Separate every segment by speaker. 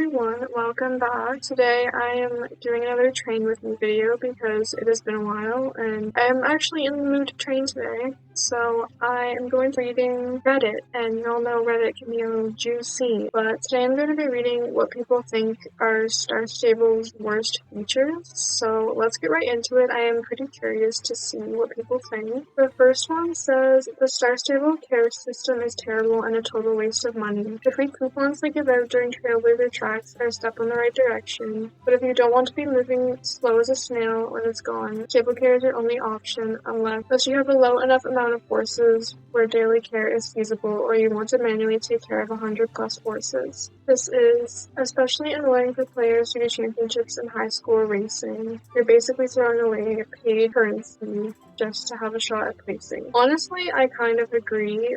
Speaker 1: everyone, welcome back. Today I am doing another train with me video because it has been a while and I am actually in the mood to train today. So I am going to be reading Reddit, and you all know Reddit can be a little juicy, but today I'm going to be reading what people think are Starstable's worst features. So let's get right into it. I am pretty curious to see what people think. The first one says, the Starstable care system is terrible and a total waste of money. The free coupons they give out during Trailblazer tracks are a step in the right direction, but if you don't want to be moving slow as a snail when it's gone, stable care is your only option unless you have a low enough amount of horses where daily care is feasible, or you want to manually take care of 100 plus horses. This is especially annoying for players who do championships and high score racing. You're basically throwing away paid currency just to have a shot at placing. Honestly, I kind of agree.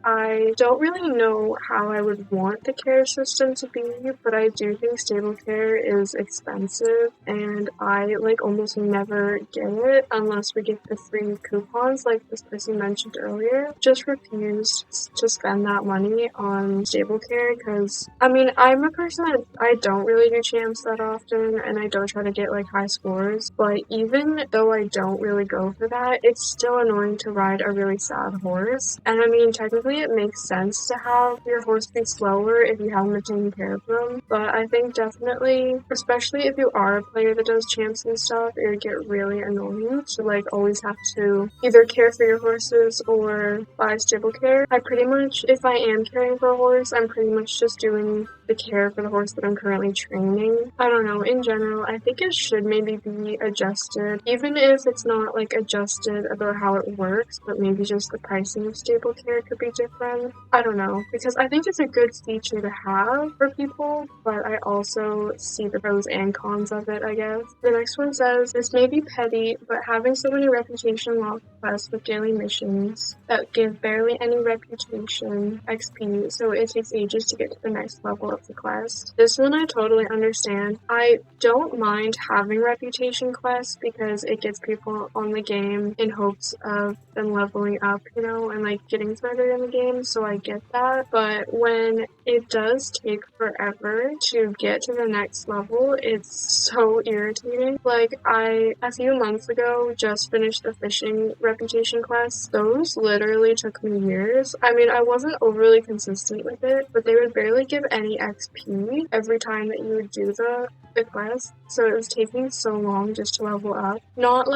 Speaker 1: I don't really know how I would want the care system to be, but I do think stable care is expensive, and I almost never get it unless we get the free coupons like this person mentioned earlier. Just refuse to spend that money on stable care because, I'm a person that I don't really do champs that often, and I don't try to get high scores, but even though I don't really go for that, it's still annoying to ride a really sad horse. And technically it makes sense to have your horse be slower if you haven't been taking care of them, but I think definitely, especially if you are a player that does champs and stuff, it would get really annoying to always have to either care for your horses or buy stable care. I pretty much, if I am caring for a horse, I'm pretty much just doing the care for the horse that I'm currently training. I don't know, in general, I think it should maybe be adjusted, even if it's not adjusted about how it works, but maybe just the pricing of stable care could be different. I don't know, because I think it's a good feature to have for people, but I also see the pros and cons of it, I guess. The next one says, this may be petty, but having so many reputation lock quests with daily missions that give barely any reputation XP, so it takes ages to get to the next level of the quest. This one I totally understand. I don't mind having reputation quests because it gets people on the game in hopes of them leveling up, and getting further in the game, so I get that. But when it does take forever to get to the next level, it's so irritating. I, a few months ago, just finished the fishing reputation quests. Those literally took me years. I wasn't overly consistent with it, but they would barely give any XP every time that you would do the quest, so it was taking so long just to level up. Not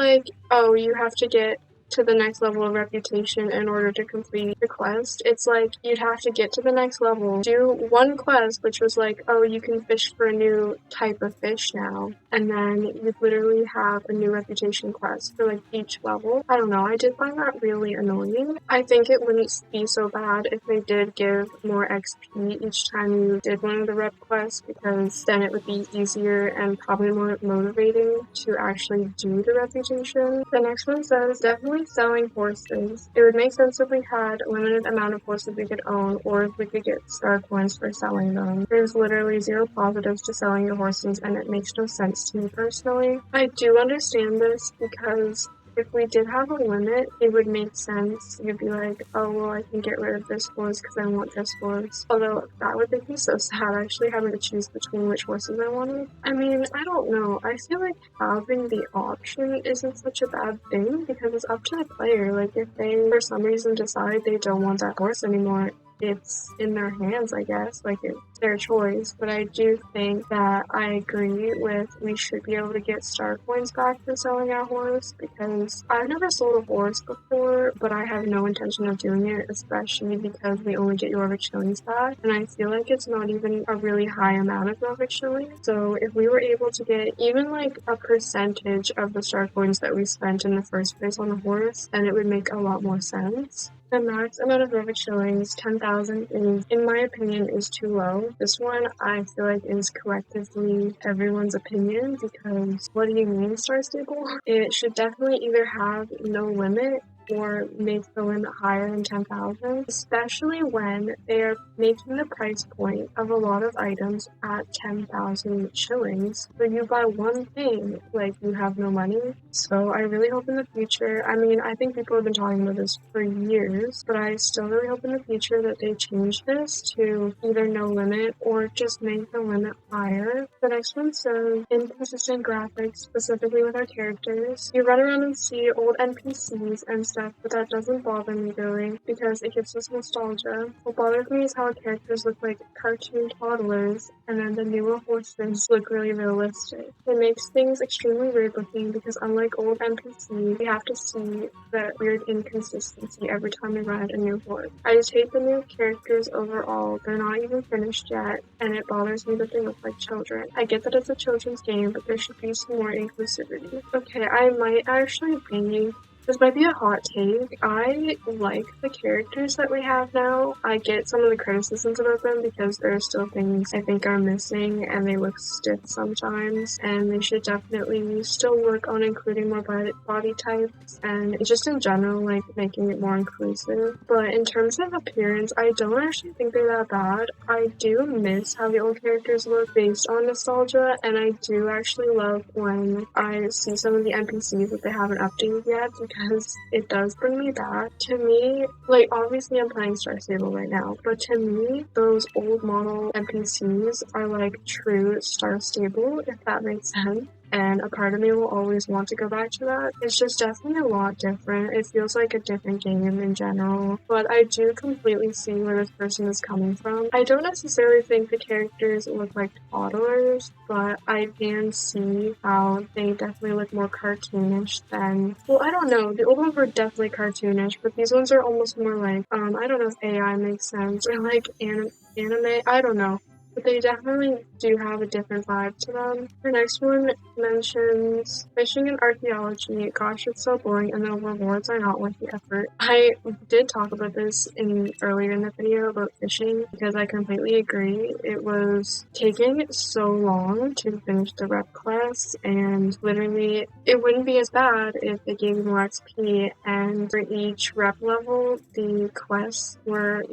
Speaker 1: oh, you have to get to the next level of reputation in order to complete the quest. It's you'd have to get to the next level, do one quest, which was oh, you can fish for a new type of fish now, and then you literally have a new reputation quest for each level. I don't know, I did find that really annoying. I think it wouldn't be so bad if they did give more XP each time you did one of the rep quests, because then it would be easier and probably more motivating to actually do the reputation. The next one says, definitely selling horses. It would make sense if we had a limited amount of horses we could own, or if we could get star coins for selling them. There's literally zero positives to selling your horses, and it makes no sense to me personally. I do understand this because if we did have a limit, it would make sense. You'd be oh, well, I can get rid of this horse because I want this horse. Although, that would make me so sad, actually having to choose between which horses I wanted. I don't know. I feel having the option isn't such a bad thing because it's up to the player. If they, for some reason, decide they don't want that horse anymore, it's in their hands, I guess. It's their choice. But I do think that I agree with we should be able to get star coins back for selling our horse, because I've never sold a horse before, but I have no intention of doing it, especially because we only get Jorvik shillings back, and I feel it's not even a really high amount of Jorvik shillings. So if we were able to get even a percentage of the star coins that we spent in the first place on the horse, then it would make a lot more sense. The max amount of Jorvik shillings, 10,000, is, in my opinion, is too low. This one, I feel is collectively everyone's opinion, because what do you mean, Star Stable? It should definitely either have no limit or make the limit higher than 10,000, especially when they are making the price point of a lot of items at 10,000 shillings. So you buy one thing, like you have no money. So I really hope in the future, I mean, I think people have been talking about this for years, but I still really hope in the future that they change this to either no limit or just make the limit higher. The next one says inconsistent graphics, specifically with our characters. You run around and see old NPCs and stuff, but that doesn't bother me really because it gives us nostalgia. What bothers me is how our characters look like cartoon toddlers and then the newer horses look really realistic. It makes things extremely weird looking because unlike old NPCs, we have to see that weird inconsistency every time we ride a new horse. I just hate the new characters overall. They're not even finished yet, and it bothers me that they look like children. I get that it's a children's game, but there should be some more inclusivity. Okay, I might actually be this might be a hot take. I like the characters that we have now. I get some of the criticisms about them because there are still things I think are missing and they look stiff sometimes, and they should definitely still work on including more body types and just in general like making it more inclusive. But in terms of appearance, I don't actually think they're that bad. I do miss how the old characters look based on nostalgia, and I do actually love when I see some of the NPCs that they haven't updated yet, because it does bring me back. To me, like obviously I'm playing Starstable right now, but to me, those old model NPCs are like true Starstable, if that makes sense. And a part of me will always want to go back to that. It's just definitely a lot different. It feels like a different game in general, but I do completely see where this person is coming from. I don't necessarily think the characters look like toddlers, but I can see how they definitely look more cartoonish than, well, I don't know, the old ones were definitely cartoonish, but these ones are almost more like, I don't know if AI makes sense, or like anime, I don't know. But they definitely do have a different vibe to them. The next one mentions fishing and archaeology. Gosh, it's so boring and the rewards are not worth the effort. I did talk about this earlier in the video about fishing because I completely agree. It was taking so long to finish the rep quest, and literally it wouldn't be as bad if they gave you more XP, and for each rep level the quests were,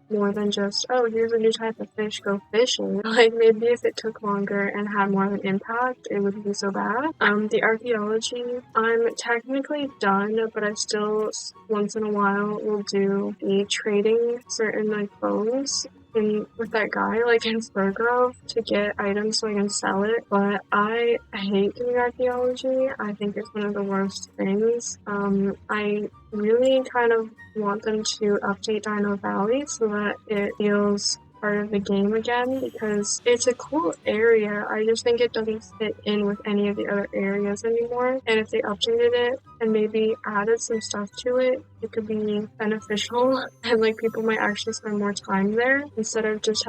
Speaker 1: more than just, oh, here's a new type of fish, go fishing. Like, maybe if it took longer and had more of an impact, it wouldn't be so bad. The archaeology, I'm technically done, but I still, once in a while, will do the trading certain, bones with that guy, in Spurgrove, to get items so I can sell it. But I hate doing archaeology. I think it's one of the worst things. I really kind of want them to update Dino Valley so that it feels part of the game again, because it's a cool area. I just think it doesn't fit in with any of the other areas anymore, and if they updated it and maybe added some stuff to it, it could be beneficial and people might actually spend more time there instead of just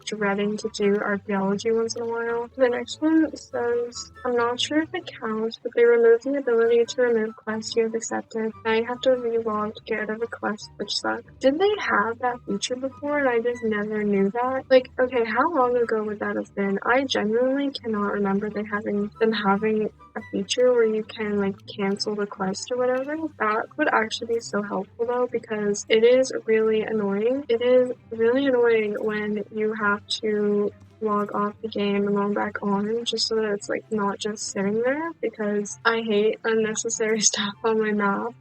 Speaker 1: dreading to do archaeology once in a while. The next one says, I'm not sure if it counts, but they removed the ability to remove quests you have accepted. Now you have to relog to get rid of a quest, which sucks. Did they have that feature before and I just never knew that? Okay, how long ago would that have been? I genuinely cannot remember them having a feature where you can cancel the quest or whatever. That would actually be so helpful though, because it is really annoying. It is really annoying when you have to log off the game and log back on just so that it's not just sitting there, because I hate unnecessary stuff on my map,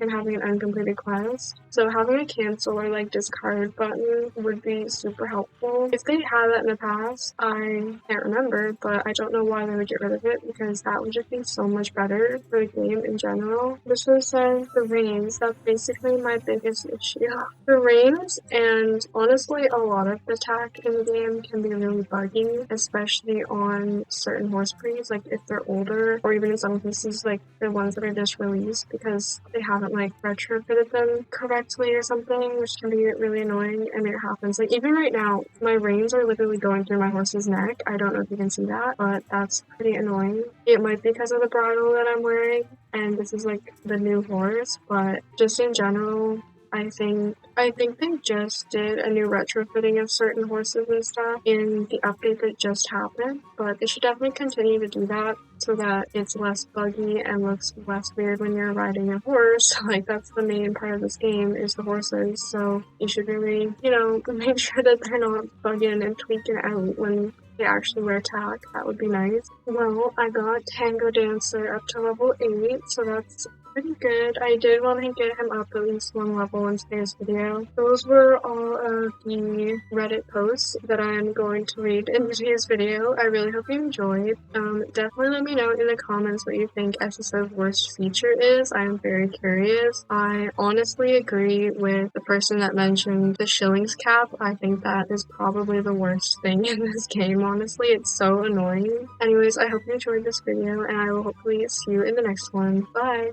Speaker 1: and having an uncompleted quest. So having a cancel or discard button would be super helpful. If they had that in the past, I can't remember, but I don't know why they would get rid of it, because that would just be so much better for the game in general. This one says the rains. That's basically my biggest issue. The rains, and honestly a lot of the attack in the game can be really buggy, especially on certain horse breeds, if they're older, or even in some cases the ones that are just released because they haven't retrofitted them correctly or something, which can be really annoying. And it happens even right now, my reins are literally going through my horse's neck. I don't know if you can see that, but that's pretty annoying. It might be because of the bridle that I'm wearing, and this is the new horse, but just in general, I think they just did a new retrofitting of certain horses and stuff in the update that just happened, but they should definitely continue to do that so that it's less buggy and looks less weird when you're riding a horse. Like, that's the main part of this game, is the horses, so you should really, make sure that they're not bugging and tweaking out when they actually wear tack. That would be nice. Well, I got Tango Dancer up to level 8, so that's pretty good. I did want to get him up at least one level in today's video. Those were all of the Reddit posts that I'm going to read in today's video. I really hope you enjoyed. Definitely let me know in the comments what you think SSO's worst feature is. I am very curious. I honestly agree with the person that mentioned the shillings cap. I think that is probably the worst thing in this game, honestly. It's so annoying. Anyways, I hope you enjoyed this video, and I will hopefully see you in the next one. Bye!